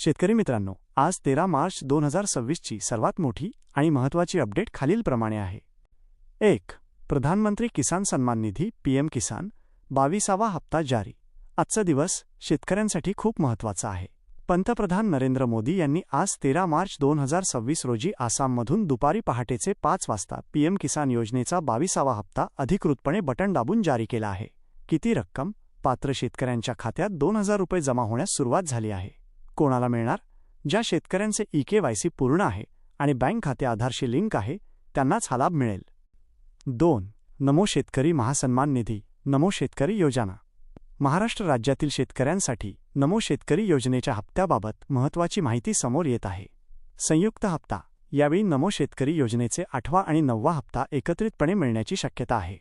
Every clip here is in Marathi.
शेतकरी मित्रांनो, आज 13 मार्च 2026 ची सर्वात मोठी आणि महत्त्वाची अपडेट खालीलप्रमाणे आहे. 1. प्रधानमंत्री किसान सन्मान निधी पीएम किसान 22वा हप्ता जारी. आजचा दिवस शेतकऱ्यांसाठी खूप महत्त्वाचा आहे. पंतप्रधान नरेंद्र मोदी यांनी आज 13 मार्च 2026 रोजी आसाममधून दुपारी पहाटेचे 5 वाजता पीएम किसान योजनेचा 22वा हप्ता अधिकृतपणे बटण दाबून जारी केला आहे. किती रक्कम? पात्र शेतकऱ्यांच्या खात्यात 2000 रुपये जमा होण्यास सुरुवात झाली आहे. कोणाला मिळणार? ज्या शेतकऱ्यांचे EKYC पूर्ण आहे आणि बँक खाते आधारशी लिंक आहे त्यांनाच हा लाभ मिळेल. 2. नमो शेतकरी महासन्मान निधी नमो शेतकरी योजना. महाराष्ट्र राज्यातील शेतकऱ्यांसाठी नमो शेतकरी योजनेच्या हप्त्याबाबत महत्त्वाची माहिती समोर येत आहे. संयुक्त हप्ता. यावेळी नमो शेतकरी योजनेचे 8वा आणि 9वा हप्ता एकत्रितपणे मिळण्याची शक्यता आहे.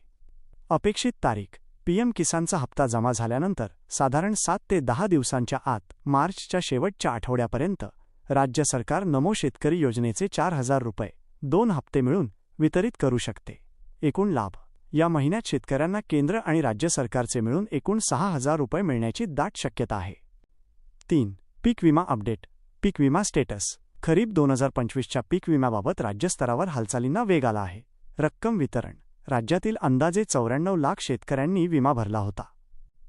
अपेक्षित तारीख. पीएम किसानचा हप्ता जमा झाल्यानंतर साधारण 7 ते 10 दिवसांच्या आत मार्चच्या शेवटच्या आठवड्यापर्यंत राज्य सरकार नमो शेतकरी योजनेचे 4000 रुपये 2 हप्ते मिळून वितरित करू शकते. एकूण लाभ. या महिन्यात शेतकऱ्यांना केंद्र आणि राज्य सरकारचे मिळून एकूण 6000 रुपये मिळण्याची दाट शक्यता आहे. 3. पीक विमा अपडेट. पीक विमा स्टेटस. खरीप 2025च्या पीक विम्याबाबत राज्यस्तरावर हालचालींना वेग आला आहे. रक्कम वितरण. राज्यातील अंदाजे 94 लाख शेतकऱ्यांनी विमा भरला होता.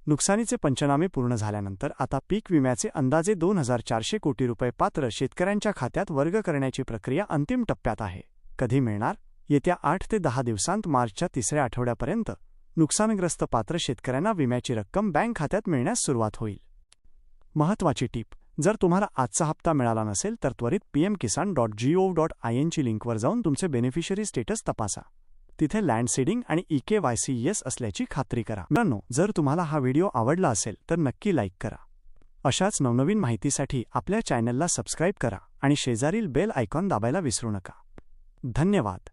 नुकसानीचे पंचनामे पूर्ण झाल्यानंतर आता पीक विम्याचे अंदाजे 2400 कोटी रुपये पात्र शेतकऱ्यांच्या खात्यात वर्ग करण्याची प्रक्रिया अंतिम टप्प्यात आहे. कधी मिळणार? येत्या 8 ते 10 दिवसांत मार्चच्या 3ऱ्या आठवड्यापर्यंत नुकसानग्रस्त पात्र शेतकऱ्यांना विम्याची रक्कम बँक खात्यात मिळण्यास सुरुवात होईल. महत्त्वाची टीप. जर तुम्हाला आजचा हप्ता मिळाला नसेल तर त्वरित pmkisan.gov.in ची लिंकवर जाऊन तुमचे बेनिफिशरी स्टेटस तपासा. तिथे लँड सीडिंग आणि EKYC येस असल्याची खात्री करा. मित्रांनो, जर तुम्हाला हा व्हिडिओ आवडला असेल तर नक्की लाईक करा. अशाच नवनवीन माहितीसाठी आपल्या चॅनलला सबस्क्राईब करा आणि शेजारील बेल आयकॉन दाबायला विसरू नका. धन्यवाद.